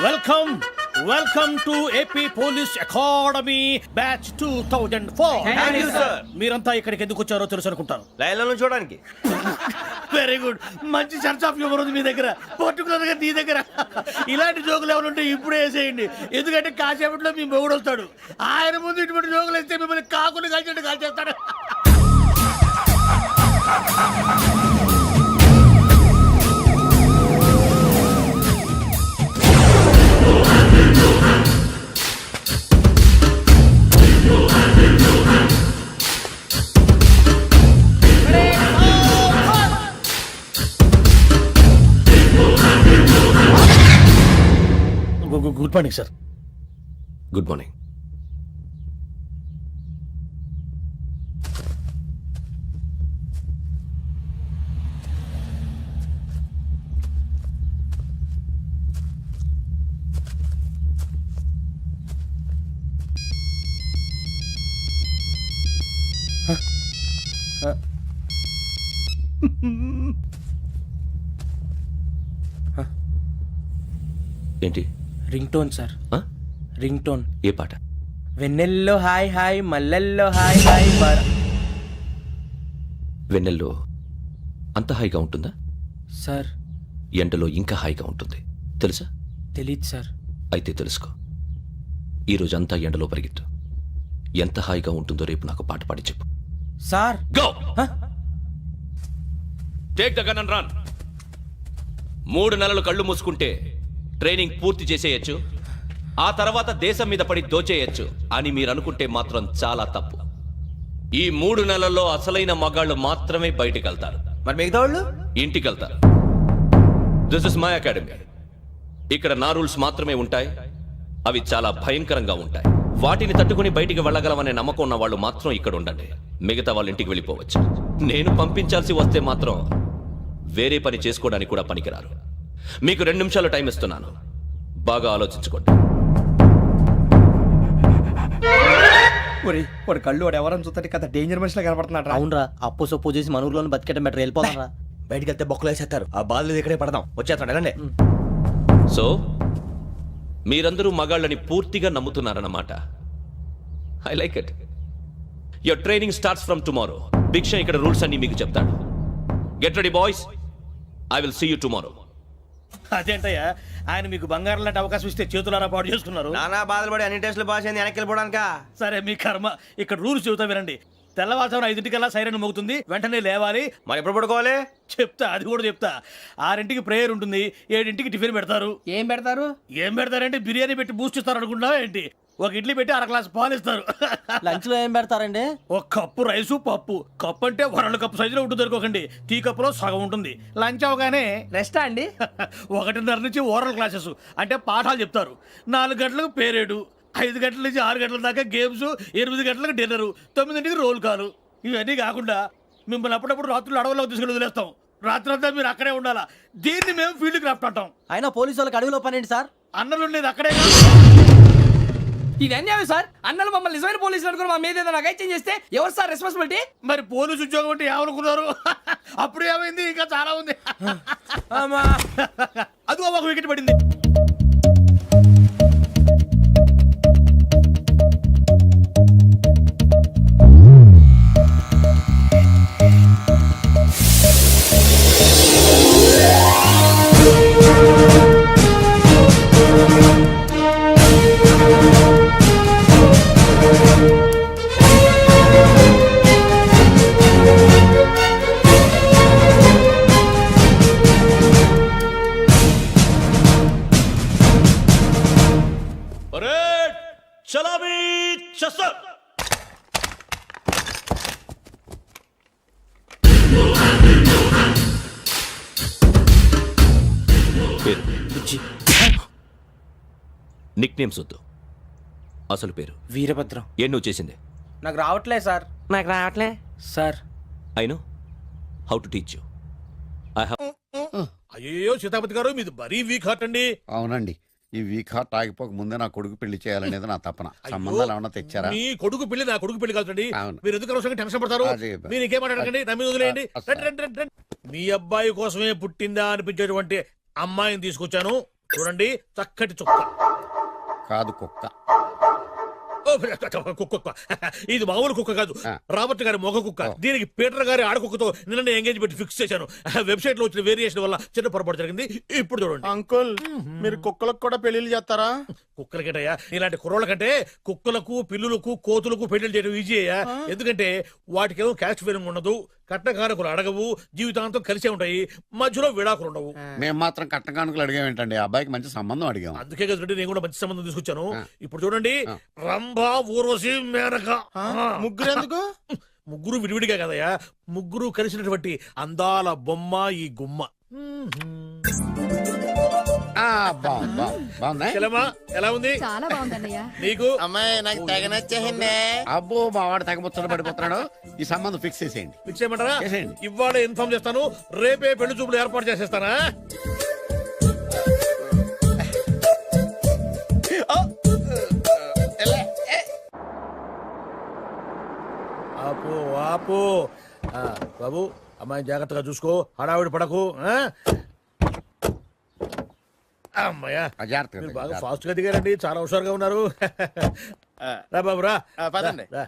Welcome welcome to AP police academy batch 2004. మీరంతా ఇక్కడికి ఎందుకు వచ్చారో తెలుసు అనుకుంటాను. లైన్లను చూడడానికి. Very good. మంచి సెన్స్ ఆఫ్ హ్యూమర్ ఉంది మీ దగ్గర, పర్టికులర్ గా నీ దగ్గర. ఇలాంటి జోకులు ఏమైనా ఉంటే ఇప్పుడే వేసేయండి, ఎందుకంటే కాసేపట్లో మీ మొగుడు వస్తాడు. ఆయన ముందు ఇటువంటి జోకులు వేస్తే మిమ్మల్ని కాకుని కాల్చేట్టు కాల్చేస్తాడు. Good morning sir. Good morning. ఏంటి? Ring tone sir. Ring tone. ఏ పాట? వెన్నెల్లో హాయ్ హాయ్ మల్లెల్లో హాయ్ హాయ్ వెన్నెల్లో అంత హాయిగా ఉంటుందా సార్? ఎండలో ఇంకా హాయిగా ఉంటుంది తెలుసా? తెలీదు సార్. అయితే తెలుసుకో, ఈరోజు అంతా ఎండలో పరిగెత్తు. ఎంత హాయిగా ఉంటుందో రేపు నాకు పాట పాడి చెప్పు. Sir go. Take the gun and run. 3 నెలలు కళ్ళు మూసుకుంటే ట్రైనింగ్ పూర్తి చేసేయచ్చు, ఆ తర్వాత దేశం మీద పడి దోచేయచ్చు అని మీరు అనుకుంటే మాత్రం చాలా తప్పు. ఈ 3 నెలల్లో అసలైన మగాళ్ళు మాత్రమే బయటికి వెళ్తారు. మరి మిగతా వాళ్ళు ఇంటికి వెళ్తారు. This is my academy. ఇక్కడ నా రూల్స్ మాత్రమే ఉంటాయి. అవి చాలా భయంకరంగా ఉంటాయి. వాటిని తట్టుకుని బయటికి వెళ్ళగలమనే నమ్మకం ఉన్న వాళ్ళు మాత్రం ఇక్కడ ఉండండి. మిగతా వాళ్ళు ఇంటికి వెళ్ళిపోవచ్చు. నేను పంపించాల్సి వస్తే మాత్రం వేరే పని చేసుకోవడానికి కూడా పనికిరారు. మీకు 2 నిమిషాలు టైం ఇస్తున్నాను, బాగా ఆలోచించుకోండి. వాడు కళ్ళు వాడు ఎవరని చూస్తే కదా డేంజర్ మనిషిలో కనపడుతున్నాడు. అవునరా, అప్పు సొప్పు చేసి మన ఊర్లో బతికేయడం బెటర్. వెళ్ళిపోతారా? బయటికి వెళ్తే బొక్కలు వేసేస్తారు. ఆ బాధలు ఇక్కడే పడదాం. వచ్చేస్తాడు వెళ్ళండి. సో మీరందరూ మగాళ్ళని పూర్తిగా నమ్ముతున్నారన్నమాట. I like it. Your training starts from tomorrow. Bhiksha ఇక్కడ రూల్స్ అన్ని మీకు చెప్తాడు. Get ready boys, I will see you tomorrow. అదేంటయ్యా, ఆయన మీకు బంగారం లాంటి అవకాశం ఇస్తే చేతులారా పాటు చేసుకున్నారు. నానా బాధలు పడి అన్ని టెస్టులు పాస్ అయింది, వెనక్కి వెళ్ళిపోవడానికా? సరే మీ కర్మ. ఇక్కడ రూల్స్ చెబుతా వినండి. తెల్లవారుజామున 5 సైరన్ మోగుతుంది, వెంటనే లేవాలి. మరి ఎప్పుడు పడుకోవాలి? చెప్తా, అది కూడా చెప్తా. 6 ప్రేయర్ ఉంటుంది, 7 టిఫిన్ పెడతారు. ఏం పెడతారు? ఏం పెడతారంటే బిర్యానీ పెట్టి బూస్ట్ ఇస్తారు అనుకుంటున్నావా ఏంటి? ఒక ఇడ్లీ పెట్టి 1 గ్లాస్ పాలు ఇస్తారు. లంచ్ లో ఏం పెడతారండి? ఒక కప్పు రైసు పప్పు. కప్పు అంటే 1 కప్పు సైజులో ఉంటుంది అనుకోకండి. టీ కప్పులో సగం ఉంటుంది. లంచ్ అవగానే రెస్టా అండి? 1:30 నుంచి ఓరల్ క్లాసెస్ అంటే పాఠాలు చెప్తారు. 4 గంటలకు పేరేడు, 5 గంటల నుంచి 6 గంటల దాకా గేమ్స్, 8 గంటలకు డిన్నరు, 9ంటికి రోల్ కాలు. ఇవన్నీ కాకుండా మిమ్మల్ని అప్పుడప్పుడు రాత్రులు అడవుల్లో తీసుకెళ్ళి వదిలేస్తాం. రాత్రంతా మీరు అక్కడే ఉండాలా. దీన్ని మేము ఫీల్డ్ క్రాఫ్ట్ అంటాం. అయినా పోలీసు వాళ్ళకి అడవిలో పని ఏంటి సార్? అన్నలు ఉండేది అక్కడే. ఇది అన్యాయం సార్. అన్నలు మమ్మల్ని నిజమైన పోలీసులు అనుకుని మా మీద ఏదైనా చేంజ్ చేస్తే ఎవరు సార్ రెస్పాన్సిబిలిటీ? మరి పోలీసు ఉద్యోగం అంటే ఏమనుకున్నారు? అప్పుడు ఏమైంది, ఇంకా చాలా ఉంది. అదిగో ఒక వికెట్ పడింది. నిక్ నేమ్స్ వద్దు, అసలు పేరు. వీరభద్రం. ఏం నువ్వు చేసింది? నాకు రావట్లే సార్. నాకు రావట్లే sir. I know how to teach you. I have. అయ్యో సీతాపతి గారు, మీది మరీ వీక్ హార్ట్ అండి. అవునండి, ఈ వీక్ హార్ట్ ఆగిపోక ముందే నా కొడుకు పెళ్లి చేయాలనేది నా తపన. సంబంధాలు ఏమన్నా తెచ్చారా? మీ కొడుకు పెళ్లి నా కొడుకు పెళ్లి కాదండి. అవును. మీరు ఎందుకు అవసరంగా టెన్షన్ పడతారు? మీరు ఇంకేం మాట్లాడకండి, నా మీద వదిలేయండి. రండి, రండి, రండి, రండి. మీ అబ్బాయి కోసమే పుట్టిందా అనిపించేటువంటి అమ్మాయిని తీసుకొచ్చాను. చూడండి చక్కటి చుక్క. కాదు కుక్క. ఓ, కుక్క. ఇది మామూలు కుక్క కాదు, రాబర్ట్ గారి మొగ కుక్క. దీనికి పీటర్ గారి ఆడకుక్కతో నిన్న ఎంగేజ్మెంట్ ఫిక్స్ చేశాను. వెబ్సైట్ లో వచ్చిన వేరియేషన్ వల్ల చిన్న పొరపాటు జరిగింది. ఇప్పుడు చూడండి. అంకుల్ మీరు కుక్కలకు కూడా పెళ్లిళ్ళు చేస్తారా? కుక్కలకేటయ్యా, ఇలాంటి కుర్రోళ్ళ కంటే కుక్కలకు, పిల్లులకు, కోతులకు పెళ్లి చేయడం ఈజీ అయ్యా. ఎందుకంటే వాటికేమో క్యాస్ట్ ఫీలింగ్ ఉండదు, కట్న కానుకలు అడగవు, జీవితాంతం కలిసే ఉంటాయి, మధ్యలో విడాకులు ఉండవు. మేము మాత్రం కట్న కానుకలు అడిగామేంటండి, అబ్బాయికి మంచి సంబంధం అడిగాం. అందుకే కదండి నేను కూడా మంచి సంబంధం తీసుకొచ్చాను. ఇప్పుడు చూడండి, రంభా, ఊర్వశి, మేనక. ముగ్గురు ఎందుకు? ముగ్గురు విడివిడిగా కదయ్యా, ముగ్గురు కలిసినటువంటి అందాల బొమ్మ ఈ గుమ్మ. బాగుందా? చెల్లెమ్మా, ఎలా ఉంది? చాలా బాగుందన్నయ్య. నీకు? అమ్మాయి నాకు తెగ నచ్చేసిందే. అబ్బో మా వాడు తగ్గబుచ్చట పడిపోతున్నాడు. ఈ సంబంధం ఫిక్స్ చేసేయండి. ఫిక్స్ చేయమంటారా? చేసేయండి. ఇవాళ ఇన్ఫార్మ్ చేస్తాను, రేపే పెళ్లి చూపులు ఏర్పాటు చేసేస్తానా? ఆపు ఆపు. బాబు, అమ్మాయి జాగ్రత్తగా చూసుకో, హడావిడి పడకు. అమ్మాయ్యా, మీరు బాగా ఫాస్ట్ గా దిగారండి, చాలా హుషారుగా ఉన్నారు. రా బాబు రా. పదండి. రా.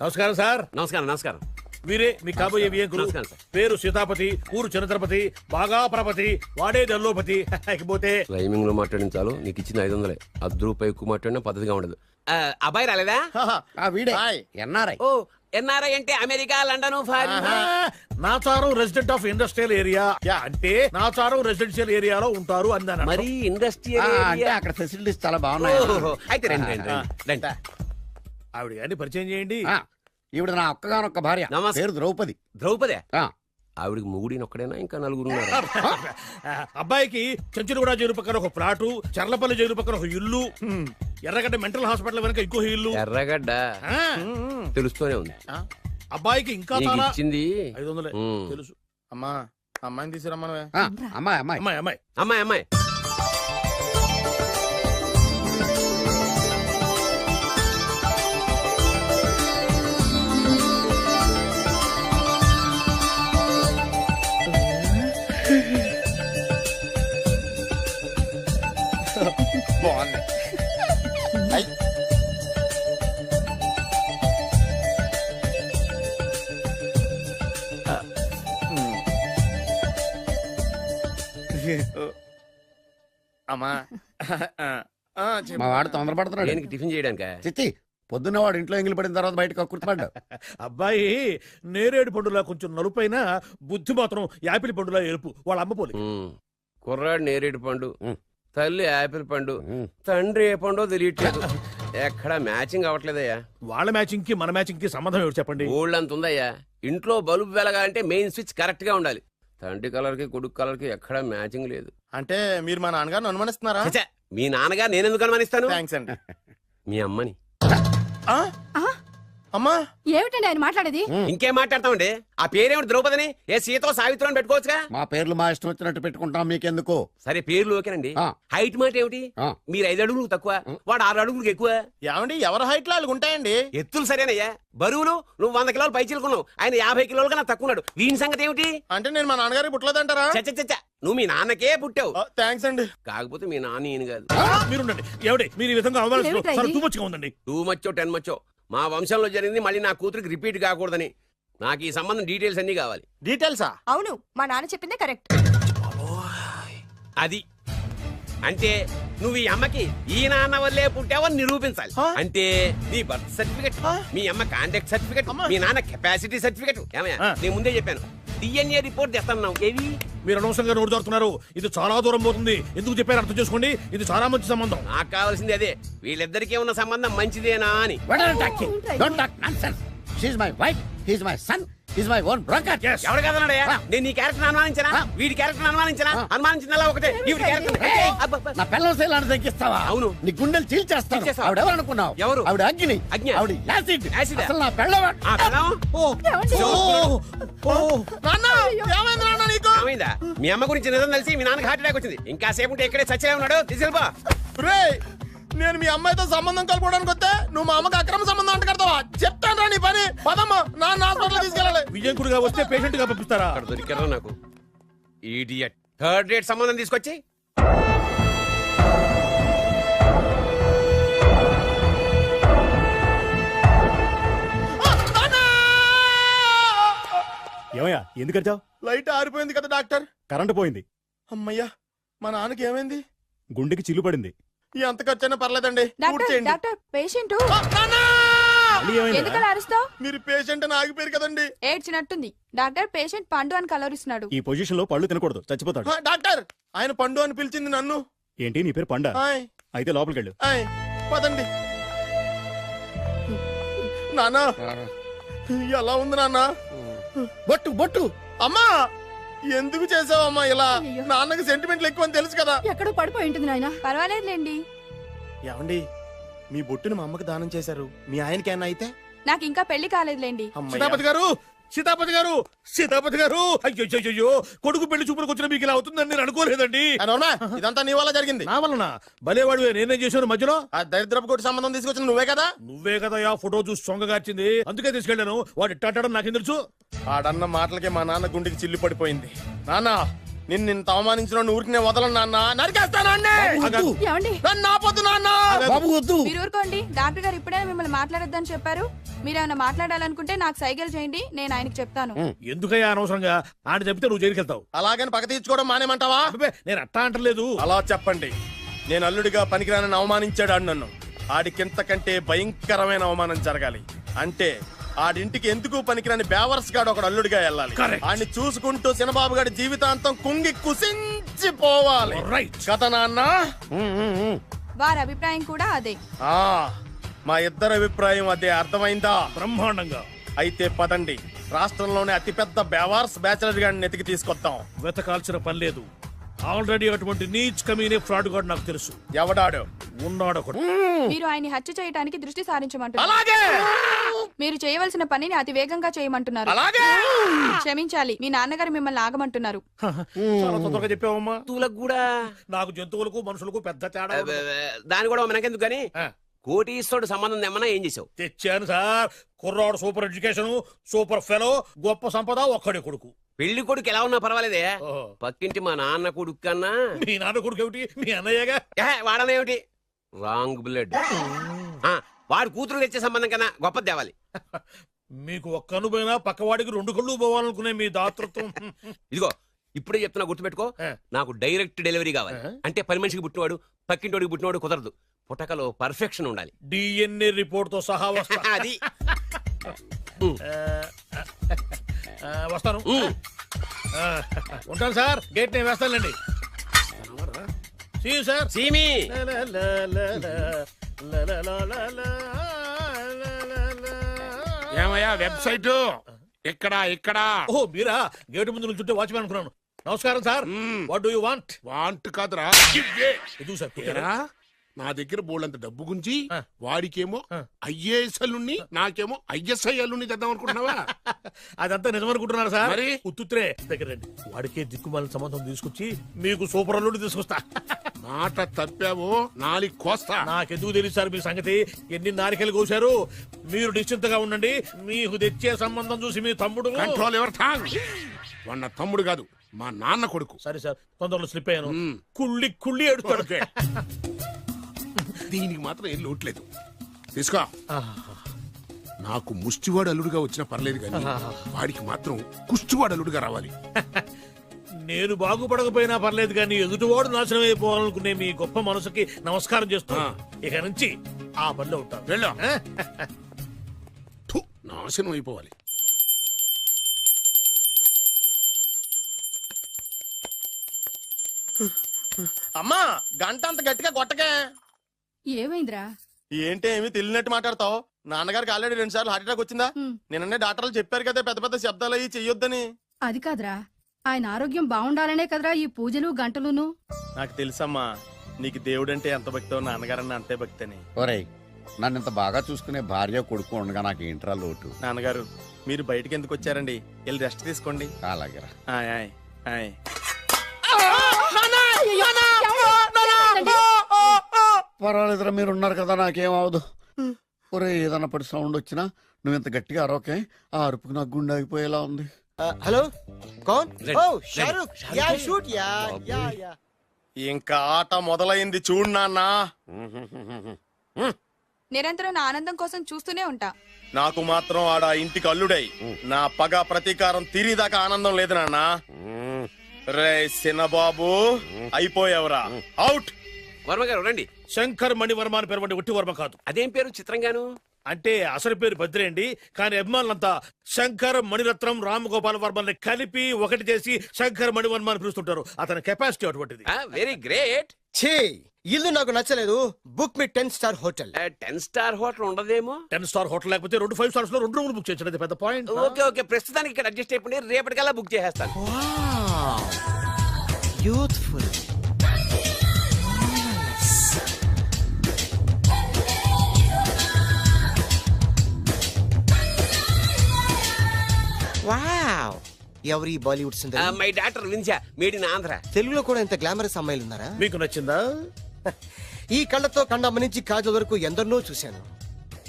నమస్కారం సార్. నమస్కారం నమస్కారం. వీరే మీ కాబోయే వియంకులు. నమస్కారం సార్. పేరు సీతాపతి, ఊరు చంద్రపతి, బాగా ప్రపతి, వాడే దల్లోపతి. ఇకపోతే రైమింగ్ లో మాట్లాడించాలు నీకు ఇచ్చిన 500. ₹10 ఎక్కువ మాట్లాడినా పద్ధతిగా ఉండదు. అబ్బాయి రాలేదా? వీడే హాయ్. ఎన్ఆర్ఐ. ఓ ఎన్ఆర్ఐ అంటే America, London, foreign. Nacharam resident of industrial area. అంటే నాచారం రెసిడెన్షియల్ ఏరియాలో ఉంటారు అందాను. మరి ఇండస్ట్రియల్ అంటే అక్కడ ఫెసిలిటీస్ చాలా బాగున్నాయి. అయితే రండి రండి రండి. ఆవిడ గారిని పరిచయం చేయండి. ఈవిడ నా ఒక్కగానొక్క భార్య, నమస్తే. పేరు ద్రౌపది. ద్రౌపదే? ఆ, ఆవిడికి మొగుడిని ఒక్కడేనా ఇంకా నలుగురు ఉన్నారు? అబ్బాయికి చెంచులగూడ జైలు పక్కన ఒక ప్లాటు, చర్లపల్లి జైలు పక్కన ఒక ఇల్లు, ఎర్రగడ్డ మెంటల్ హాస్పిటల్ వెనక ఇంకో ఇల్లు. ఎర్రగడ్డ ఆ, తెలుస్తూనే ఉంది. అబ్బాయికి ఇంకా నీకు చాలా ఇచ్చింది 500 ఉమ్. తెలుసు. అమ్మా అమ్మాయిని తీసుకురమ్మనవే. అమ్మాయి అమ్మాయి అమ్మాయి అమ్మాయి అమ్మాయి అమ్మాయి. బాగుంది. అమ్మా మా వాడు తొందరపడుతున్నాడు. దేనికి టిఫిన్ చేయడానికా? చిచ్చి, పొద్దున్న వాడు ఇంట్లో ఎంగిలి పడిన తర్వాత బయటకు కుర్తుపడ్డాడు. అబ్బాయి నేరేడు పండులా కొంచెం నలుపైన, బుద్ధి మాత్రం యాపిల్ పండులా ఎరుపు. వాళ్ళ అమ్మ పోలి. కుర్రాడు నేరేడు పండు, ఉమ్. తల్లి యాపిల్ పండు, ఉమ్. తండ్రి ఏ పండో తెలియట్లేదు. ఎక్కడ మ్యాచింగ్ అవ్వట్లేదయ్యా. వాళ్ళ మ్యాచింగ్ కి మన మ్యాచింగ్ కి సంబంధం ఏమిటి చెప్పండి? ఊళ్ళంత ఉందయ్యా. ఇంట్లో బల్బు వెలగాలంటే మెయిన్ స్విచ్ కరెక్ట్ గా ఉండాలి. తండ్రి కలర్ కి కొడుకు కలర్ కి ఎక్కడ మ్యాచింగ్ లేదు. అంటే మీరు మా నాన్నగారిని అనుమానిస్తున్నారా? ఛ, మీ నాన్నగారు నేనెందుకు అనుమానిస్తాను? థ్యాంక్స్ అండి. మీ అమ్మని. ఆ? అమ్మా ఏమిటండి ఆయన మాట్లాడేది? ఇంకేం మాట్లాడతామండి? ఆ పేరేమిటి ద్రౌపదిని? ఏ సీతో సావిత్రం అని పెట్టుకోవచ్చుగా. మా పేర్లు మా ఇష్టం వచ్చినట్టు పెట్టుకుంటాం, మీకెందుకు? సరే పేర్లు ఓకేనండి. ఆ. హైట్ మాట ఏమిటి? ఆ. మీరు 5 అడుగులు తక్కువ, వాడు 6 అడుగులకు ఎక్కువ. ఏమండి ఎవరి హైట్ లో వాళ్ళకి ఉంటాయండి. ఎత్తులు సరేనయ్యా. బరువులు నువ్వు 100 కిలోలు పై చిలుకున్నావు, ఆయన 50 కిలోలుగా నాకు తక్కువ ఉన్నాడు. వీని సంగతి ఏమిటి? అంటే నేను మా నాన్నగారికి పుట్టలేదంటారా? చచ్చ నువ్వు మీ నాన్నకే పుట్టావు. థ్యాంక్స్ అండి. కాకపోతే మీ నాన్న ఈయన కాదు. మీరుండండి. ఎవడే మీరు ఈ విధంగా అవమానిస్తున్నారు? ఏమిటా చాలా ఇది? too much గా ఉందండి. 2 మచ్చో 10 మచ్చో మా వంశంలో జరిగింది మళ్ళీ నా కూతురికి రిపీట్ కాకూడదని నాకు ఈ సంబంధం డీటెయిల్స్ అన్ని కావాలి. డీటెయిల్సా? అవును, మా నాన్న చెప్పిందే కరెక్ట్. అది అంటే నువ్వు ఈ అమ్మకి ఈ నాన్న వల్లే పుట్టావని నిరూపించాలి. అంటే నీ బర్త్ సర్టిఫికెట్, మీ అమ్మ కాంటాక్ట్ సర్టిఫికెట్, మీ నాన్న కెపాసిటీ సర్టిఫికెట్. ఏమయ్యా, నేను ముందే చెప్పాను DNA రిపోర్ట్ తెస్తాను. ఏవి మీరు అనవసరంగా నోరు జారుతున్నారు. ఇది చాలా దూరం పోతుంది. ఎందుకు చెప్పారు అర్థం చేసుకోండి. ఇది చాలా మంచి సంబంధం. నాకు కావాల్సింది అదే, వీళ్ళిద్దరికీ ఉన్న సంబంధం మంచిదేనా అని. What are you talking? Don't talk nonsense. She's my wife, he's my son, he's my own broker. Yes. ఎవడు కదన్నాడయ్యా? నేను నీ క్యారెక్టర్ అనుమానించనా? వీడి క్యారెక్టర్ అనుమానించనా? అనుమానించిందల్లా ఒకటే. వీడి క్యారెక్టర్ నా పిల్లల శైలాన్ని తగ్గిస్తావా? అవును. నీ గుండెలు చీల్చేస్తాను. చీల్చేస్తావా? ఆవిడ ఎవరు అనుకున్నావు? ఎవరు? ఆవిడ అగ్ని. అగ్ని? ఆవిడ యాసిడ్. యాసిడా? అసలు నా పిల్లవ. ఆ పిల్లం? నాన్న ఏమైంది నాన్న నీకు? ఏమైందా? మీ అమ్మ గురించి నిజం తెలిసి మీ నాన్నకి హార్ట్ అటాక్ వచ్చింది. ఇంకా సేపు ఉంటే ఇక్కడే చచ్చలే ఉన్నాడు. తీసుకెళ్ళిపో. రేయ్, నేను మీ అమ్మాయితో సంబంధం కలుపుకోవడానికి వస్తే నువ్వు మా అమ్మకి అక్రమ సంబంధం అంట కడతావా? చెప్తాను రా నీ పని. పదమ్మా, నాన్న హాస్పిటల్ తీసుకెళ్ళాలి. విజయంకుడిగా వస్తే పేషెంట్ గా పంపిస్తారా? అక్కడ దొరికారా నాకు? ఈడియట్. థర్డ్ రేట్ సంబంధం తీసుకొచ్చి ఏమయ్యా ఎందుకు వచ్చావు? లైట్ ఆరిపోయింది కదా డాక్టర్. కరెంటు పోయింది. అమ్మయ్యా, మా నాన్నకి ఏమైంది? గుండెకి చిల్లు పడింది. ఎంత ఖర్చైనా పర్లేదండి, పూర్తి డాక్టర్ చేయండి. డాక్టర్ పేషెంట్ నాన్నా! మళ్ళీ ఏమైందిరా? ఎందుకలా అరుస్తావు? మీరు పేషెంట్ అని ఆగిపోయారు కదండి. ఏడ్చినట్టుంది. డాక్టర్ పేషెంట్ పండు అని కలవరిస్తున్నాడు. ఈ పొజిషన్ లో పళ్ళు తినకూడదు, చచ్చిపోతాడు. డాక్టర్, ఆయన పండు అని పిలిచింది నన్ను. ఏంటి నీ పేరు పండ? ఆయ్, అయితే లోపలికి వెళ్ళు. ఆయ్, పదండి. నాన్నా, ఎలా ఉంది నాన్నా? బొట్టు బొట్టు అమ్మా, ఎందుకు చేసావమ్మా ఇలా? అయ్యయ్యో. నాన్నకి సెంటిమెంట్లు ఎక్కువ అని తెలుసు కదా. ఎక్కడో పడిపోయి ఉంటుంది నాయన. పర్వాలేదులేండి. ఏమండి, మీ బొట్టుని మా అమ్మకి దానం చేశారు, మీ ఆయనకేనా అయితే? నాకు ఇంకా పెళ్లి కాలేదులేండి. సీతాపతి గారు, సీతాపతి గారు, సీతాపతి గారు, అయ్యో కొడుకు పెళ్లి చూపులకు వచ్చిన మీకు ఇలా అవుతుందని నేను అనుకోలేదండి. ఇదంతా నీ వల్ల జరిగింది. నా వలన భలేవాడు, నేనేం చేశాను మధ్యలో? ఆ దరిద్రపు కొట్టి సంబంధం తీసుకొచ్చిన నువ్వే కదా. నువ్వే కదా ఆ ఫోటో చూసి సొంగగార్చింది, అందుకే తీసుకెళ్ళాను. వాడు ఇట్టాడని నాకేం తెలుసు? ఆడన్న మాటలకే మా నాన్న గుండెకి చిల్లు పడిపోయింది. నాన్న, నిన్ను అవమానించిన ఊరికి నేను వదలను నాన్న, నరికేస్తాను అన్నే. ఏమండి? నన్ను ఆపొద్దు నాన్న. బాబు వద్దు. మీరు ఊరుకోండి. డాక్టర్ గారు ఇప్పుడే మిమ్మల్ని మాట్లాడొద్దని చెప్పారు. మీరేమైనా మాట్లాడాలనుకుంటే నాకు సైగలు చేయండి, నేను ఆయనకి చెప్తాను. ఎందుకయ్యా అనవసరంగా? ఆయన చెప్తే నువ్వు జైలుకి వెళ్తావు. అలాగని పక్క తీర్చుకోవడం మానేమంటావా? అబ్బే, నేను అట్టా అంటలేదు. అలా చెప్పండి. నేను అల్లుడిగా పనికిరానని అవమానించాడు ఆడు నన్ను. ఆడికింతకంటే భయంకరమైన అవమానం జరగాలి. అంటే ఆడింటికి ఎందుకు పనికిరాని బేవర్స్ గాడు ఒకడు అల్లుడిగా వెళ్ళాలి. Correct. ఆడిని చూసుకుంటూ చిన్నబాబు గారి జీవితాంతం కుంగి కుసించిపోవాలి. Right. కథ నాన్న. వారి అభిప్రాయం కూడా అదే. ఆ, మా ఇద్దరి అభిప్రాయం అదే. అర్థమైందా? బ్రహ్మాండంగా. అయితే పదండి, రాష్ట్రంలోనే అతిపెద్ద బేవార్స్ బ్యాచిలర్ గాడిని ఎతికి తీసుకొద్దాం. వెతకాల్సిన పని లేదు. ఆల్రెడీ అటువంటి నీచ్ కమీనే ఫ్రాడ్ గాడు నాకు తెలుసు. ఎవడాడు? ఉన్నాడు ఒకడు. మీరు ఆయన్ని హత్య చేయడానికి దృష్టి సారించమంటున్నారు. అలాగే మీరు చేయవలసిన పనిని అతి వేగంగా చేయమంటున్నారు. అలాగే. క్షమించాలి, మీ నాన్నగారు మిమ్మల్ని ఆగమంటున్నారు. చాలా తొందరగా చెప్పావమ్మా. తూలకు కూడా నాకు జంతువులకు మనుషులకు పెద్ద తేడా ఉండదు. దాని కూడా మనకెందుకు గాని ఆ. కోటీశ్వరుడు సంబంధం ఏమన్నా ఏం చేసావు? తెచ్చాను సార్. కుర్రాడు సూపర్ ఎడ్యుకేషన్, సూపర్ ఫెలో, గొప్ప సంపద, ఒక్కడే కొడుకు. పెళ్లి కొడుకు ఎలా ఉన్నా పర్వాలేదే, ఓహో. పక్కింటి మా నాన్న కొడుకు కన్నా మీ నాన్న కొడుకు ఏమిటి? మీ అన్నయ్యగా. వాడనేమిటి రాంగ్ బ్లడ్. వాడు కూతురు తెచ్చే సంబంధం కన్నా గొప్పది తేవాలి. మీకు ఒక్క కన్ను పోయినా పక్కవాడికి రెండు కళ్ళు పోవాలనుకునే మీ దాతృత్వం. ఇదిగో ఇప్పుడే చెప్తున్నా, గుర్తుపెట్టుకో. ఆ. నాకు డైరెక్ట్ డెలివరీ కావాలి. అంటే పని మనిషికి పుట్టినవాడు పక్కింటోడికి పుట్టినవాడు కుదరదు. పుట్టకలో పర్ఫెక్షన్ ఉండాలి. డిఎన్ఏ రిపోర్ట్ తో సహా వస్తా. అది వస్తాను. ఆ, ఉంటాను సార్. గేట్ నేను వేస్తానండి. See you, sir. సీమి ఏమయ్యా వెబ్సైట్ ఇక్కడ ఇక్కడ ఓ మీరా? గేటు ముందు నుంచుంటే వాచ్మెన్ అనుకున్నాను. నమస్కారం sir. What do you want? Want కాదురా ఇది సార్. ఇక్కరా నా దగ్గర బోళ్ళంత డబ్బు గుంచి ఆ. వాడికేమో ఐఏఎస్ అల్లుని నాకేమో ఐఎస్ఐ అల్లుని తెద్దాం అనుకుంటున్నావా? అదంతా నిజమనుకుంటున్నారు సార్. మరి? ఉత్తుత్రే దగ్గర రండి. వాడికే దిక్కుమాలిన సంబంధం తీసుకొచ్చి మీకు సూపర్ అల్లుడు తీసుకొస్తా. మాట తప్పావో నాలుగు కోస్తా. నాకెందుకు తెలుసు సార్ మీ సంగతి? ఎన్ని నారికలు కోశారు. మీరు నిశ్చింతగా ఉండండి. మీకు తెచ్చే సంబంధం చూసి మీ తమ్ముడు. కంట్రోల్ ఎవర్ థాంగ్. వాడు నా తమ్ముడు కాదు, మా నాన్న కొడుకు. సరే సార్, తొందరలో స్లిప్ అయ్యాను. మ్మ్. కుళ్ళి కుళ్ళి ఎడుతాడు. ఓకే. దీనికి మాత్రం ఏం లోట్లేదు. తీసుకో. నాకు ముష్టివాడు అల్లుడుగా వచ్చినా పర్లేదు కానీ వాడికి మాత్రం కుష్టివాడు అల్లుడుగా రావాలి. నేను బాగుపడకపోయినా పర్లేదు కానీ ఎదుటివాడు నాశనం అయిపోవాలనుకునే మీ గొప్ప మనసుకి నమస్కారం చేస్తున్నా. ఇక నుంచి ఆ పనిలో ఉంటాను. వెళ్ళా నాశనం అయిపోవాలి. అమ్మా, గంట అంత గట్టిగా కొట్టకే. ఏమైందిరా? ఏంటి ఏమి తెలియనట్టు మాట్లాడతావు? నాన్నగారికి ఆల్రెడీ 2 సార్లు హార్ట్ అటాక్ వచ్చిందా? నిన్ననే డాక్టర్లు చెప్పారు కదా పెద్ద పెద్ద శబ్దాలు అయ్యి చెయ్యొద్దని. అది కాదురా, ఆయన ఆరోగ్యం బాగుండాలనే కదరా ఈ పూజలు గంటలును. నాకు తెలుసమ్మా, నీకు దేవుడంటే ఎంత భక్తో నాన్నగారన్న అంతే భక్తి అని. ఒరేయ్, నన్ను ఇంత బాగా చూసుకునే భార్య కొడుకు ఉండగా నాకు ఏంట్రా లోటు? నాన్నగారు, మీరు బయటికి ఎందుకు వచ్చారండి? వెళ్ళి రెస్ట్ తీసుకోండి. అలాగేరా. ఆయ్, ఆయ్, ఆయ్. పర్వాలేదురా, మీరు ఉన్నారు కదా, నాకేం అవదు. ఒరే, ఏదన్నా పడి సౌండ్ వచ్చినా నువ్వు ఇంత గట్టిగా అరవకే. ఆ అరుపుకు నాకు గుండె ఆగిపోయేలా ఉంది. హలో కౌన్ ఓ Shahrukh yeah shoot yeah yeah yeah ఇంకా ఆట మొదలైంది చూడు నాన్న. నిరంతరం నా ఆనందం కోసం చూస్తూనే ఉంటా. నాకు మాత్రం ఆడ ఇంటికి అల్లుడై నా పగ ప్రతీకారం తీరిదాకా ఆనందం లేదు నాన్న. రే సినబాబు అయిపోయావురా, అవుట్. వర్మ గారు రండి. శంకర్ మణివర్మ అని పేరు ఒట్టి వర్మ కాదు. అదేం పేరు చిత్రంగాను? అంటే అసలు పేరు భద్రే అండి, కానీ అభిమానులంతా శంకర్ మణిరత్నం రామగోపాల్ వర్మని కలిపి ఒకటి చేసి శంకర్ మణివర్మ అని పిలుస్తుంటారు. అతని కెపాసిటీ అటువంటిది. Very great. ఛీ ఇల్లు నాకు నచ్చలేదు. బుక్ మీ 10 స్టార్ హోటల్. 10 స్టార్ హోటల్ ఉండదేమో. 10 స్టార్ హోటల్ లేకపోతే 2 5 స్టార్స్ లో 2 రూములు బుక్ చేయొచ్చు. అది పెద్ద పాయింట్. ఓకే ఓకే, ప్రస్తుతానికి ఇక్కడ అడ్జస్ట్ అయిపోయి రేపటికల్లా బుక్ చేసేస్తాను. యూత్ఫుల్. వావ్, ఎవరి బాలీవుడ్ సుందరి? మై డాక్టర్ విన్సా, మేడ్ ఇన్ ఆంధ్ర. తెలుగులో కూడా ఇంత గ్లామరస్ అమ్మాయిలు ఉన్నారా? మీకు నచ్చిందా? ఈ కళ్ళతో కండమ్మ నుంచి కాజల్ వరకు ఎందరినో చూశాను,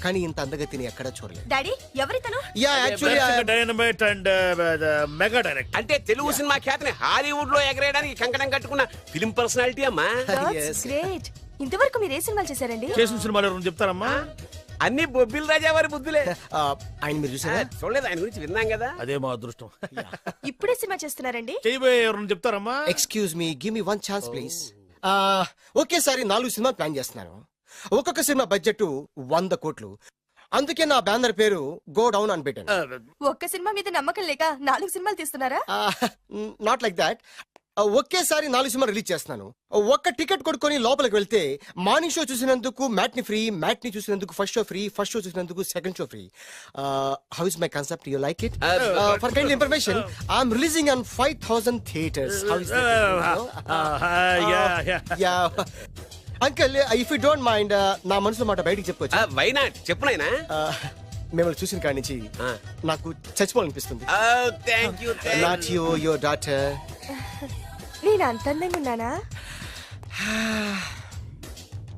కానీ ఇంత అందగతిని ఎక్కడా చూడలేదు. డాడీ ఎవరితను? Yeah actually dynamite and mega direct. అంటే తెలుగు సినిమా ఖ్యాతిని హాలీవుడ్ లో ఎగరేయడానికి కంకణం కట్టుకున్న ఫిలిం పర్సనాలిటీ అమ్మా. గ్రేట్. ఇంతవరకు మీరు ఏ సినిమాలు చేశారండి? చేసిన సినిమాలు ఎవరు చెప్తారమ్మా? అన్ని బొబ్బిల్ రాజా వారి బుద్ధులే. ఆయన మీరు చూసారా? చూడలేదు, ఆయన గురించి విన్నాం కదా. అదే మా అదృష్టం. ఇప్పుడే సినిమా చేస్తున్నారండి? చేయబోయే ఎవరు చెప్తారమ్మా? Excuse me, give me 1 chance please. ఒకేసారి 4 సినిమా ప్లాన్ చేస్తున్నాను. ఒక్కొక్క సినిమా బడ్జెట్ 100 కోట్లు. అందుకే నా బ్యానర్ పేరు గో డౌన్ అని పెట్టాను. ఒక్క సినిమా మీద నమ్మకం లేక 4 సినిమాలు తీస్తున్నారా? Not like that. ఒకేసారి 4 సినిమా రిలీజ్ చేస్తున్నాను. ఒక్క టికెట్ కొనుక్కొని లోపలికి వెళ్తే మార్నింగ్ షో చూసినందుకు మ్యాట్ని ఫ్రీ, మ్యాట్ని చూసినందుకు first show free, first show చూసినందుకు second show free. How is my concept? You like it? For kind information, I'm releasing on 5000 theatres. How is uncle, if you don't mind, నా మనసులో మాట బయటికి చెప్పుకోవచ్చు? Why not, చెప్పు నాయనా. మిమ్మల్ని చూసిన కాడి నుంచి నాకు చచ్చిపోవాలనిపిస్తుంది. Thank you. Not you, your daughter. నేను అంత అందంగా ఉన్నానా?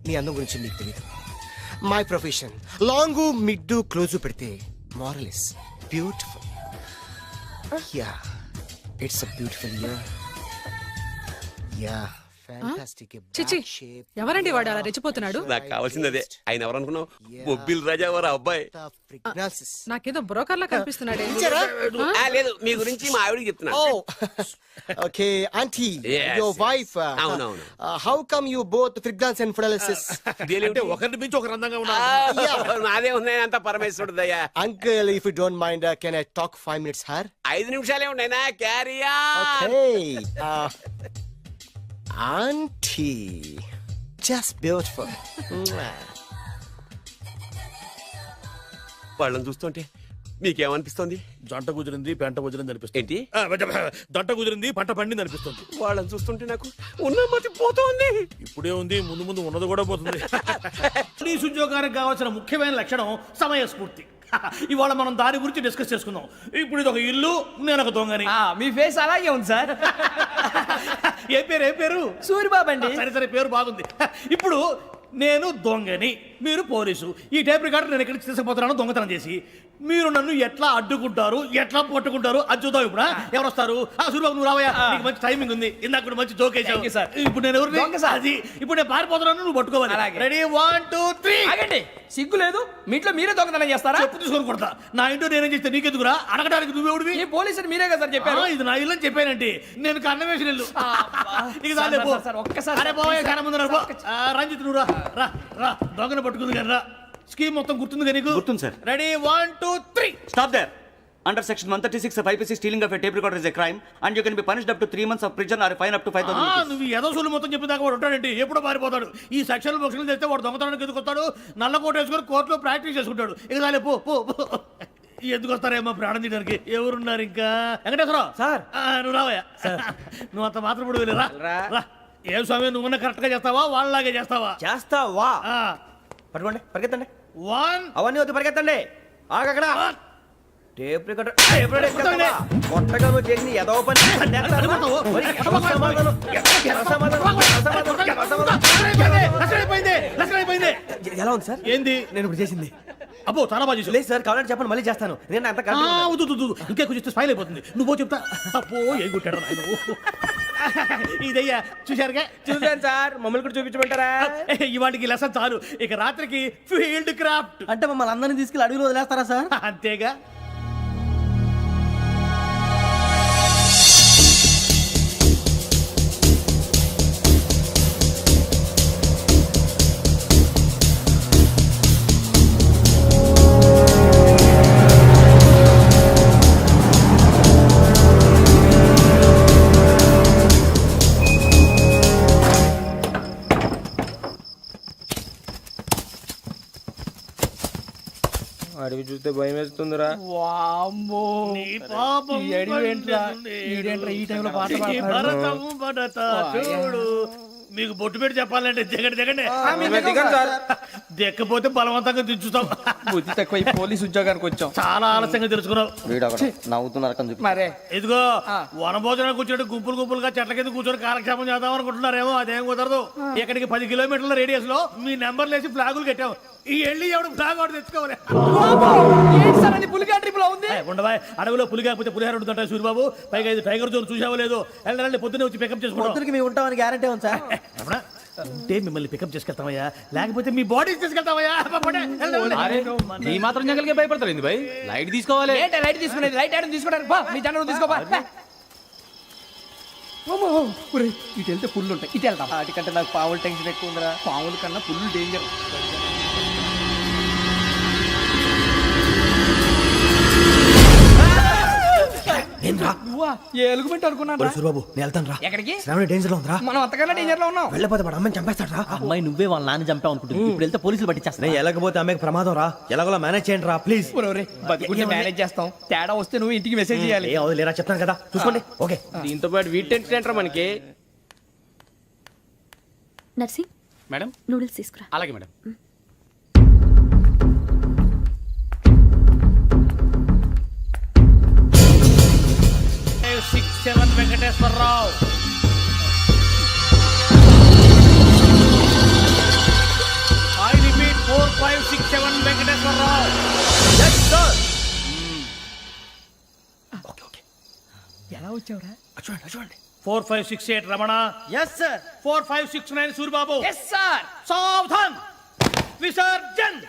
నీ అందం గురించి మీకు తెలియదు. My profession long mid close పెడితే moral is beautiful. Yeah, it's a beautiful year. Yeah, fantastic. చిచి, ఎవరండి వాడు అలా రెచ్చిపోతున్నాడు? నాకు కావాల్సింది అదే. ఆయన ఎవరనుకున్నావు? బొబ్బిల్ రాజా వారు అబ్బాయి. నాకేదో బ్రోకర్ లా కనిపిస్తున్నాడే. లేదు, మీ గురించి మా ఆవిడకి చెప్తున్నా. Okay aunty, Yes, your wife. అవునవును. How come you both fragrance and ఫిడాలిసిస్? అంటే ఒకరిని మించి ఒకరు అందంగా ఉన్నారు. నాదే ఉన్నాయి అంత పరమేశ్వరుడు దయ్యా. Uncle, if you don't mind, can I talk 5 minutes her? 5 నిమిషాలే ఉన్నాయినా, carry on. Okay. Auntie, just beautiful. వాళ్ళని చూస్తుంటే మీకేమనిపిస్తుంది? జంట కుదిరింది, పెంట కుదిరింది అనిపిస్తుంది. ఏంటి? జంట కుదిరింది, పంట పండింది అనిపిస్తుంది. వాళ్ళని చూస్తుంటే నాకు ఉన్న మతి పోతోంది. ఇప్పుడే ఉంది, ముందు ముందు ఉన్నది కూడా పోతుంది. పోలీస్ ఉద్యోగానికి కావాల్సిన ముఖ్యమైన లక్షణం సమయస్ఫూర్తి. ఇవాళ మనం దాని గురించి డిస్కస్ చేసుకుందాం. ఇప్పుడు ఇది ఒక ఇల్లు, నేను ఒక దొంగని. మీ ఫేస్ అలాగే ఉంది సార్. ఏ పేరు? సూరిబాబు అండి. సరే సరే, పేరు బాగుంది. ఇప్పుడు నేను దొంగని, మీరు పోలీసు. ఈ టైప్ రికార్డు నేను ఎక్కడికి తీసుకుపోతున్నాను దొంగతనం చేసి. మీరు నన్ను ఎట్లా అడ్డుకుంటారు, ఎట్లా పట్టుకుంటారు అది చూద్దాం. ఇప్పుడు ఎవరు వస్తారు? సూరిబాబు, నువ్వు రావయ్యా, నీకు మంచి టైమింగ్ ఉంది. ఇందాక కూడా మంచి జోక్ వేసావు సార్. ఇప్పుడు నేను ఎవరు? అది ఇప్పుడు నేను పారిపోతున్నాను, నువ్వు పట్టుకోవాలి. రెడీ, 1 2 3. ఆగండి, సిగ్గు లేదు? మీ ఇంట్లో మీరే దొంగతనం చేస్తారా? చెప్పు తీసుకొని కొడతా. నా ఇంట్లో నేనేం చేస్తే నీకెందుకురా? అడగడానికి నువ్వెవడివి? ఈ పోలీసులు మీరే కదా సార్ చెప్పారు. ఇది నా ఇల్లు అని చెప్పానంటే నేను కన్నవేసిన ఇల్లు. ఒక్కసారి రంజిత్, నువ్వు రా రా, దొంగను పట్టుకుంది కానీ రా. స్కీమ్ మొత్తం గుర్తుంది కానీ? గుర్తుంది sir. Ready, 1 2 3. Stop there. Under section 136 of IPC, stealing of a tape recorder is a crime and you can be punished up to 3 months of prison or a fine up to 5,000 rupees. నువ్వు ఏదో సొల్లు మొత్తం చెప్పిన దాకా వాడు ఉంటాడండి, ఎప్పుడో పారిపోతాడు. ఈ సెక్షన్లు బొక్షన్లు చేస్తే వాడు దొంగతనానికి ఎందుకు వస్తాడు? నల్ల కోట వేసుకొని కోర్టులో ప్రాక్టీస్ చేసుకుంటాడు. ఇక చాలే, పో పో పో. ఎందుకు వస్తారేమో ప్రాణం తీయడానికి. ఎవరున్నారు ఇంకా? వెంకటేశ్వరరావు సార్. నువ్వు రావయ్యా. నువ్వు అంత మాత్రం ఇప్పుడు వెళ్ళి రా. ఏం స్వామి, నువ్వున్న కరెక్ట్ గా చేస్తావా, వాళ్ళలాగే చేస్తావా? చేస్తావా? పట్టుకోండి, పరిగెత్తండి. 1 అవన్నీ వద్దు, పరిగెత్తండి. ఆగక్కడ టేప్ రికార్డర్ కొట్టగా చేసి ఏదో పని. ఎలా ఉంది సార్? ఏంది నేను ఇప్పుడు చేసింది? అబ్బో చాలా బాగా చేసావు. లేదు సార్ కావాలంటే చెప్పండి మళ్ళీ చేస్తాను. నేను అంత వద్దు, వద్దు, వద్దు. ఇంకే కొంచెం స్మైల్ అయిపోతుంది. నువ్వు చెప్తా. అబ్బో ఏం కొట్టాడు నాయన. ఇదయ్యా చూశారుగా. చూసాను సార్, మమ్మల్ని కూడా చూపించమంటారా? ఇవాటికి లెసన్ చాలు. ఇక రాత్రికి ఫీల్డ్ క్రాఫ్ట్. అంటే మమ్మల్ని అందరినీ తీసుకెళ్ళి అడుగులు వదిలేస్తారా సార్? అంతేగా. అడిగి చూస్తే భయం వేస్తుందిరా. నీ పాపం ఈ అడవి ఏంట్రా? ఈడేంట్రా ఈ టైంలో పాట పాడతాడు? భరతము భరత చూడు. మీకు బొట్టు పెట్టి చెప్పాలంటే దిగండి దిగండి. దిక్కపోతే బలవంతంగా దించుతాం. బుద్ధి తక్కువ ఈ పోలీస్ ఉద్యోగానికి వచ్చాం. చాలా ఆలస్యంగా తెలుసుకున్నావు. నవ్వుతున్నారు మరే ఇదిగో వనభోజనం కూర్చోటి గుంపులు గుంపులుగా చెట్ల కింద కూర్చొని కాలక్షేపం చేద్దాం అనుకుంటున్నారేమో. అదేం కుదరదు. ఇక్కడికి 10 కిలోమీటర్ల రేడియస్ లో మీ నెంబర్లు వేసి ఫ్లాగులు కట్టాం. ఈ వెళ్ళి ఎవడు ఫ్లాగ్ ఒకటి తెచ్చుకోవాలి. పులిగా ట్రిప్ లో ఉంది. ఉండవా అడవిలో పులి కాకపోతే పులిహార ఉంటుంటాయి సూరిబాబు. పైగా ఇది టైగర్ జోన్ చూసావో లేదో. వెళ్ళాలంటే పొద్దున్నే వచ్చి పికప్ చేసుకుంటాం. మేము ఉంటామని గ్యారంటీ ఉంది సార్. అంటే మిమ్మల్ని పికప్ చేసుకెళ్తామయ్యా, లేకపోతే మీ బాడీ తీసుకెళ్తామయ్యా. ఈ మాత్రం జంగల్కే భయపడతారు భయ్. లైట్ తీసుకోవాలి. లైట్ తీసుకునేది లైట్ ఆడని తీసుకోవడానికి మీ జనరల్ తీసుకోవా. ఇటు వెళ్తే పుల్లు ఉంటాయి, ఇటు వెళ్తాం. వాటికంటే నాకు పావులు టెన్షన్ ఎక్కువ ఉందిరా. పావుల కన్నా పుల్లు డేంజర్. ఎలుగుబెట్టి అనుకున్నాను సూరిబాబు నేను వెళ్తాను రా. ఎక్కడికి? శ్రావణి డేంజర్ లో ఉందిరా. మనం అంతకన్నా డేంజర్ లో ఉన్నాం. వెళ్ళపోతే వాడు అమ్మని చంపేస్తాడు రా. అమ్మాయి నువ్వే వాళ్ళ నాన్న చంపావు అనుకుంటుంది. ఇప్పుడు వెళ్తే పోలీసులు పట్టించేస్తా. వెళ్ళకపోతే అమ్మాయికి ప్రమాదం రా. ఎలాగోలా మేనేజ్ చేయండి రా ప్లీజ్. బతికుంటే మేనేజ్ చేస్తాం. తేడా వస్తే నువ్వు ఇంటికి మెసేజ్ చేయాలి. ఏ అవదు లేరా చెప్తాను కదా చూసుకోండి. ఓకే దీంతో పాటు వీటి టెన్షన్ ఏంట్రా మనకి. నర్సి మేడం నూడిల్స్ తీసుకురా. అలాగే madam. 67 Venkateswararao. I repeat 4567 Venkateswararao. Yes sir. Okay ఎలా వచ్చావురా? చూడండి 4568 Ramana. Yes sir. 4569 Suribabu. Yes sir. సావధాన్ విసర్జన్.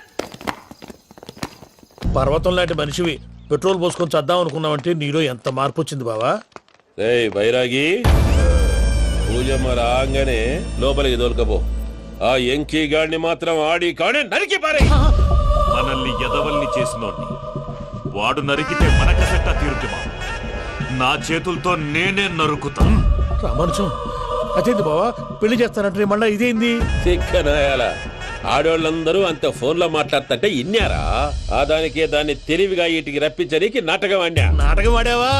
పర్వతం లాంటి మనిషివి పెట్రోల్ పోసుకొని చద్దాం అనుకున్నావంటే నీలో ఎంత మార్పు వచ్చింది బావా. బైరాగి పూజమ్మ రాగానే లోపలికి దొరకపో. ఆ ఎంకీ గాడిని మాత్రం ఆడి కాడే నరికి పారే. మనల్ని ఎదవల్ని చేసినోడ్ని వాడు నరికితే మనకసెట్టా తీరుతుమా. నా చేతులతో నేనే నరుకుతా. రామానుజం అదేంది బావా పెళ్లి చేస్తానంటే మళ్ళా ఇదేంది? తిక్కనాయాల ఆడోళ్ళందరూ అంత ఫోన్ లో మాట్లాడుతుంటే ఇన్నారా? ఆ దానికే దాన్ని తెలివిగా వీటికి రప్పించడానికి నాటకం ఆడా. నాటకం ఆడావా?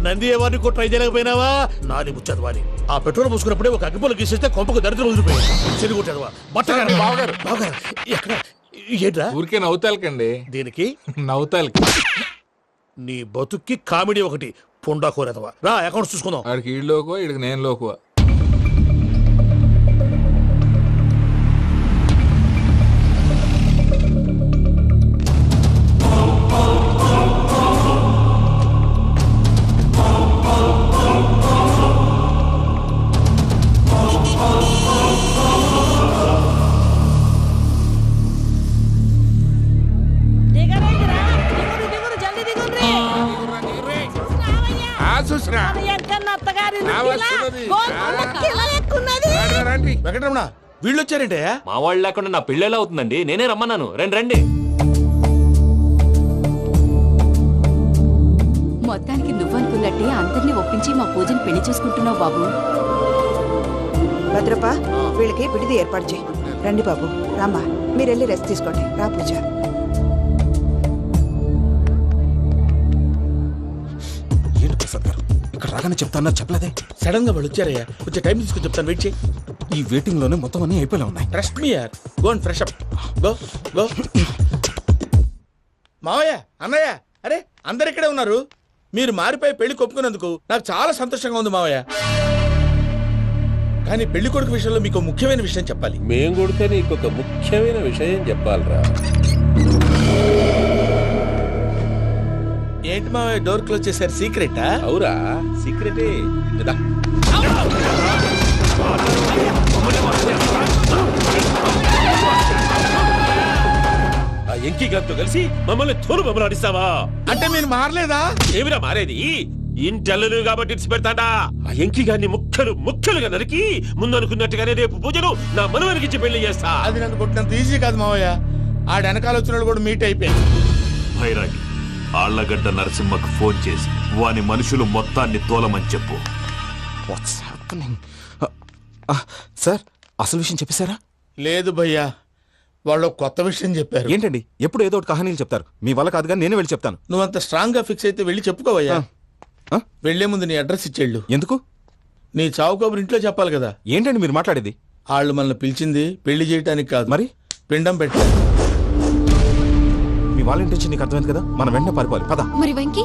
నంది ఎవరిని కూడా ట్రై చేయలేకపోయినావా? నాది ముచ్చదు వాడి. ఆ పెట్రోల్ పోసుకున్నప్పుడే ఒక అగ్గిపోలు గీసేస్తే కొంపకు దరిద్రం వదిలిపోయాడు. చెరుగు కొట్టాడువా బట్టగారు. బావగారు ఎక్కడ ఏంట్రా? ఊరికే నవ్వుతాలకండి. దీనికి నవ్వుతాలకి నీ బతుక్కి కామెడీ ఒకటి పుండా కోరేదవా. రా అకౌంట్స్ చూసుకుందాం. ఆడికి ఈడు లోకువా, ఈడికి నేను లోకువా. వెంకటరమణ వీళ్ళు వచ్చారంటే మా వాళ్ళు లేకుండా నా పెళ్ళి ఎలా అవుతుందండి? నేనే రమ్మన్నాను. రండి రండి. మొత్తానికి నువ్వనుకున్నట్టే అందరినీ ఒప్పించి మా పూజని పెళ్లి చేసుకుంటున్నావు బాబు. భద్రప్ప వీళ్ళకి విడిది ఏర్పాటు చేయి. రండి బాబు రామ్మా మీరు వెళ్ళి రెస్ట్ తీసుకోండి. రా పూజ. ఏంటి ప్రసాద్ గారు ఇక్కడ రాగానే చెప్తాను చెప్పలేదే? సడన్ గా వాళ్ళు వచ్చారయ్యా. కొంచెం టైం తీసుకుని చెప్తాను. వెయిట్ చేయి. ఈ వెయిటింగ్ లోనే మొత్తం అన్ని అయిపోయి ఉన్నాయి. ట్రస్ట్ మీ యార్. Go and fresh up. Go go. మావయ్య అన్నయ్య అరే అందరు ఇక్కడే ఉన్నారు. మీరు మారిపోయి పెళ్లి కొప్పుకున్నందుకు నాకు చాలా సంతోషంగా ఉంది మావయ్య. కానీ పెళ్లి కొడుకు విషయంలో మీకు ముఖ్యమైన విషయం చెప్పాలి. మేం కొడితే నీకు ఒక ముఖ్యమైన విషయం చెప్పాలరా. ఏంటి మా డోర్ క్లోజ్ చేశారు? సీక్రెటా? అవురా సీక్రెటే. ఆ ఎంకి గారితో కలిసి మమ్మల్ని తోలు బొమ్మలాడిస్తావా? అంటే మీరు మారలేదా? ఏమిరా మారేది? ఇంటల్లు కాబట్టి ఇడిచి పెడతాడా? ఆ ఎంకి గారిని ముక్కలుగా నరికి ముందనుకున్నట్టుగానే రేపు పూజను నా మనవనికిచ్చి పెళ్లి చేస్తా. అది నన్ను కొట్టినంత ఈజీ కాదు మావయ్య. ఆ వెనకాల వచ్చిన వాళ్ళు కూడా మీట్ అయిపోయింది. భైరాగి ఆళ్లగడ్డ నరసింహకు ఫోన్ చేసి వాని మనుషులు మొత్తాన్ని తోలమని చెప్పు. సార్ అసలు విషయం చెప్పేశారా? లేదు భయ్యా, వాళ్ళు కొత్త విషయం చెప్పారు. ఏంటండి ఎప్పుడు ఏదో ఒకటి కహానీలు చెప్తారు. మీ వల్ల కాదుగా నేనే వెళ్ళి చెప్తాను. నువ్వంత స్ట్రాంగ్ గా ఫిక్స్ అయితే వెళ్ళి చెప్పుకోవయ్యా. వెళ్లే ముందు నీ అడ్రస్ ఇచ్చేళ్ళు. ఎందుకు? నీ చావు కబురు ఇంట్లో చెప్పాలి కదా. ఏంటండి మీరు మాట్లాడేది? వాళ్ళు మనల్ని పిలిచింది పెళ్లి చేయడానికి కాదు, మరి పిండం పెట్టారు. మీ వాళ్ళ ఇంటెన్షన్ నీకు అర్థమైంది కదా. మనం వెంటనే పారిపోవాలి. పద. మరి వెంకీ?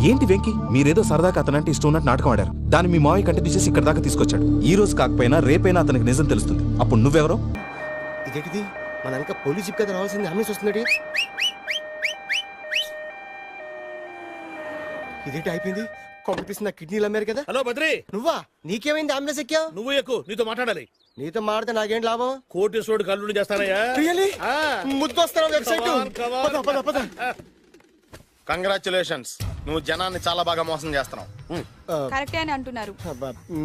ఏంటి వెంకి? మీరేదో సరదాగా అతనంటే ఇష్టం ఉన్నట్టు నాటకం ఆడారు. దాన్ని మీ మావయ్య కంటే తీసేసి ఇక్కడ దాకా తీసుకొచ్చాడు. ఈ రోజు కాకపోయినా రేపైనా అతనికి నిజం తెలుస్తుంది. అప్పుడు నువ్వెవరో? ఇదేంటిది? మన వెనక పోలీస్ జీప్ కదా రావాల్సింది, అంబులెన్స్ వస్తుంది. ఇదేంటి అయిపోయింది? కాంపిటీషన్ నా కిడ్నీలు అమ్మారు కదా. హలో బద్రి, నువ్వా? నీకేమైంది? అంబులెన్స్ ఎక్కావు? నువ్వు ఎక్కువ, నీతో మాట్లాడాలి. నీతో మాడితే నాకేం లాభం? కోటేశ్వరుడు కల్లుడు చేస్తానయ్యా. ముద్దు వస్తాను వెబ్సైట్. కంగ్రాచులేషన్స్, నువ్వు జనాన్ని చాలా బాగా మోసం చేస్తున్నావు. కరెక్టే అని అంటున్నారు.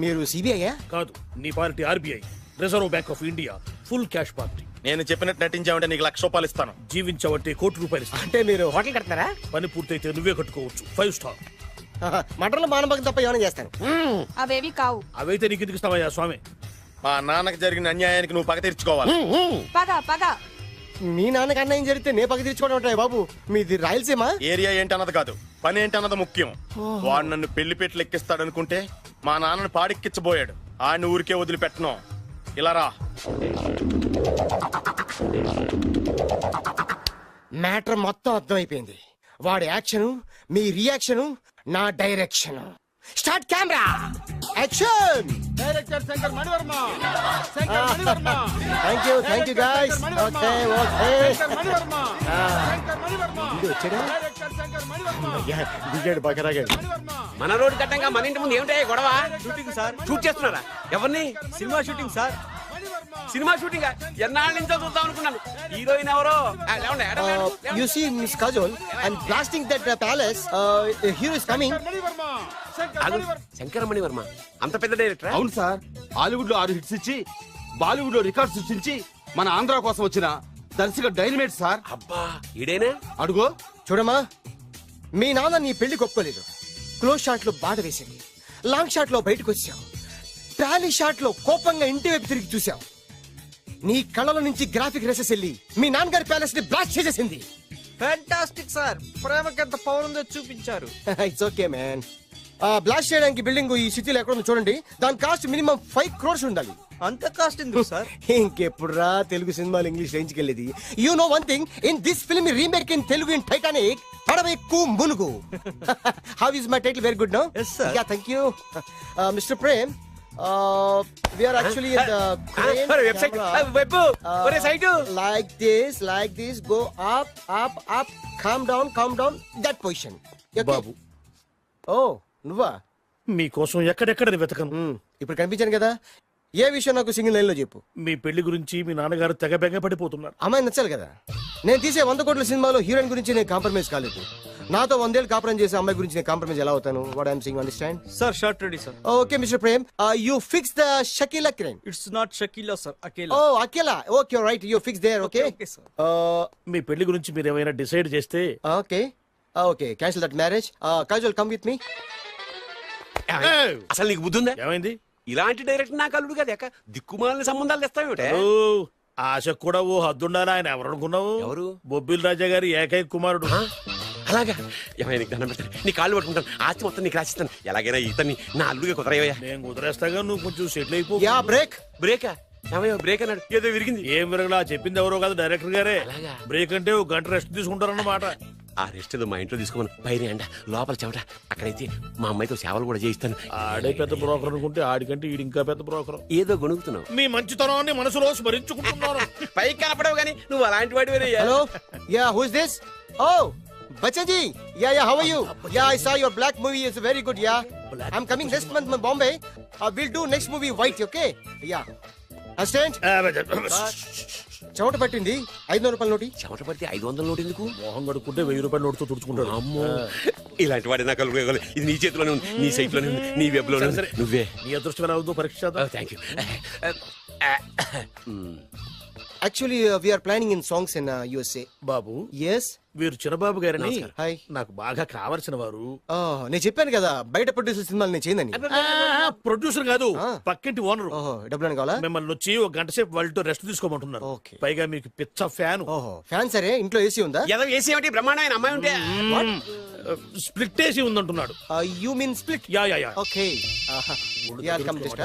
మీరు సిబిఐయా? కాదు, నీ party RBI, reserve bank of India, full cash party. నేను చెప్పినట్టు నటించావంటే నీకు ₹1,00,000 ఇస్తాను. జీవించవంటే ₹1,00,00,000 ఇస్తాను. అంటే మీరు హోటల్ కడతారా? పని పూర్తయితే నువ్వే కట్టుకోవచ్చు 5 స్టార్. మటన్లో మానభంగం తప్ప ఏమైనా చేస్తాను. అవేవి కావు. అవైతే నీకు ఎందుకు ఇస్తావయ్యా స్వామి? మా నాన్నకి జరిగిన అన్యాయానికి నువ్వు పగ తీర్చుకోవాలి. పగ మీ నాన్నకి అన్యాయం జరిగితే నే పగ తీర్చుకోవడం ఉంటాయి బాబు. మీది రాయలసీమ. ఏరియా ఏంటన్నది కాదు, పని ఏంటన్నది ముఖ్యం. వాడు నన్ను పెళ్లి పెట్లు ఎక్కిస్తాడు అనుకుంటే మా నాన్నను పాడెక్కించబోయాడు. ఆడిని ఊరికే వదిలిపెట్టను. ఇలా రా. మ్యాటర్ మొత్తం అర్థమైపోయింది. వాడి యాక్షన్, మీ రియాక్షన్, నా direction. Start camera, action. Director Shankar Mani Varma. Thank you guys. Okay దిగాడు బాగా రాగాడు. మన రోడ్డు కట్టంగా మన ఇంటి ముందు ఏమిటాయి గొడవ? Shooting sir. షూట్ చేస్తున్నారా? ఎవరిని? Cinema shooting sir. Cinema shooting ఎన్నాళ్ళ నుంచో చూద్దాం అనుకున్నాను. హీరోయిన్ ఎవరో? You see Miss Kajol, I'm blasting that palace. Hero is coming. Shankara Mani Varma అంత పెద్ద డైరెక్టర్? అవును సార్, హాలీవుడ్ లో 6 హిట్స్ ఇచ్చి బాలీవుడ్ లో రికార్డ్ సృష్టించి మన ఆంధ్ర కోసం వచ్చిన దర్శక డైనమేట్ సార్. అబ్బా ఈడేనా? అడుగో. చూడమ్మా, మీ నాన్న నీ పెళ్లి ఒప్పుకోలేదు. క్లోజ్ షాట్ లో బాధ వేసింది, లాంగ్ షాట్ లో బయటకు వచ్చావు, ట్రాలీ షాట్ లో కోపంగా ఇంటి వైపు తిరిగి చూసావు. నీ కళ్ళల నుంచి గ్రాఫిక్ రెసెస్ వెళ్ళి మీ నాన్నగారి ప్యాలెస్ ని బ్లాస్ట్ చేసేసింది. Fantastic sir. ప్రేమకి ఎంత పవర్ ఉందో చూపించారు. It's okay man. బ్లాస్ట్ చేయడానికి బిల్డింగ్ ఈ సిటీలో ఎక్కడ ఉందో చూడండి. దాని కాస్ట్ మినిమం 5 crores ఉండాలి. అంత కాస్ట్ ఎందుకు సార్? ఇంకెప్పుడు రా తెలుగు సినిమాలు ఇంగ్లీష్ రేంజ్కి వెళ్ళేది. You know one thing, in this film remake in Telugu in Titanic, పడవెక్కు మునుగు. How is my title? Very good no. Yes sir. Yeah, thank you. Mr. Prem, we are actually in the crane website. camera. ఒరే site. Like this, go up, calm down, that position. Okay? బాబు, Oh, నువ్వా? మీకోసం ఎక్కడెక్కడ వెతకను. ఇప్పుడు కనిపించాను కదా. ఏ విషయం నాకు single line లో చెప్పు. మీ పెళ్లి గురించి మీ నాన్నగారు తెగ బెంగ పడిపోతున్నారు. అమ్మాయి నచ్చాలి కదా. నేను తీసే 100 కోట్ల సినిమాలో హీరోయిన్ గురించి నేను కాంప్రమైజ్ కాలేదు. నాతో 100 ఏళ్ళు కాపురం చేసే అమ్మాయి గురించి నేను కాంప్రమైజ్ ఎలా అవుతాను? What I'm sing, understand? Sir shot ready sir. Okay mister Prem, you fix the Shakeela crime. It's not Shakeela sir, Akela. Oh Akela. Okay right, you fix there. Okay మీ పెళ్లి గురించి మీరు ఏమైనా డిసైడ్ చేస్తే. Okay cancel that marriage. Kajal come with me. అసలు నీకు బుద్ధి ఉందా? ఏమైంది? ఇలాంటి డైరెక్టర్ నాకు అల్లుడు కదా, దిక్కుమాలిన సంబంధాలు తెస్తావేమిటే? ఆశకు కూడా ఓ హద్దుండాలి. ఆయన ఎవరు అనుకున్నావు? ఎవరు? బొబ్బిల్ రాజా గారి ఏకైక కుమారుడు. అలాగా? ఏమైనా నీకు దండం పెడతాను, నీ కాళ్ళు పట్టుకుంటాను, ఆస్తి మొత్తం నీకు రాసిస్తాను. ఎలాగైనా ఇతన్ని నా అల్లుడిగా కుదరయ్యా. నేను కుదిరేస్తాగా, నువ్వు కొంచెం సెటిల్ అయిపో. Yeah break. బ్రేకా? ఏమయ్యా బ్రేక్ అన్నాడు, ఏదో విరిగింది. ఏం విరగలా? చెప్పింది ఎవరో కాదు, డైరెక్టర్ గారే. అలాగా? బ్రేక్ అంటే ఒక గంట రెస్ట్ తీసుకుంటారన్నమాట. ఆ రెస్ట్ ఏదో మా ఇంట్లో తీసుకోమను. పైన అండ లోపల చెమట. అక్కడైతే మా అమ్మాయితో సేవలు కూడా చేయిస్తాను. ఆడే పెద్ద బ్రోకర్ అనుకుంటే ఆడికంటే ఈడు ఇంకా పెద్ద బ్రోకర్. ఏదో గొణుగుతున్నావు. మీ మంచితనాన్ని మనసులో స్మరించుకుంటున్నాను. పైకి కనపడవు కానీ నువ్వు అలాంటి వాడివేనయ్యా. Hello yeah who is this oh Bachchan ji yeah yeah how are you yeah I saw your black movie is very good yeah I am coming next month my Bombay will do next movie white okay yeah assistant చెమట పట్టింది 500 రూపాయల నోటి. చెమట పడితే 500 note ఎందుకు? మోహం కడుక్కుంటే 1000 రూపాయల నోటుతో తుడుచుకుంటాడు. అమ్మో ఇలాంటి వాడి నాకు అలవాటు. ఇది నీ చేతిలోనే ఉంది, నీ సైట్ లోనే ఉంది, నీ వెబ్ లోనే ఉంది. నువ్వే నీ అదృష్టం ఎలా ఉందో పరీక్ష. Thank you. Actually we are planning in songs in USA. బాబు yes వీరు చిన్నబాబు గారని హాయ్. నాకు బాగా కావలసిన వారు. నేను చెప్పాను కదా బయట ప్రొడ్యూసర్ సినిమాలు నేను చేయదని. ప్రొడ్యూసర్ కాదు, పక్కింటి ఓనర్. డబ్బులు కావాలా? మిమ్మల్ని వచ్చి ఒక గంట సేపు వాళ్ళతో రెస్ట్ తీసుకోమంటున్నారు. పైగా మీకు పిచ్చ ఫ్యాన్. ఫ్యాన్ సరే ఇంట్లో ఏసీ ఉందా? ఏదో ఏసీ ఏమిటి బ్రహ్మాండమైన అమ్మాయి ఉంటే స్ప్లిట్ ఏసీ ఉందంటున్నాడు. You mean split? Yeah yeah yeah. Okay yeah come just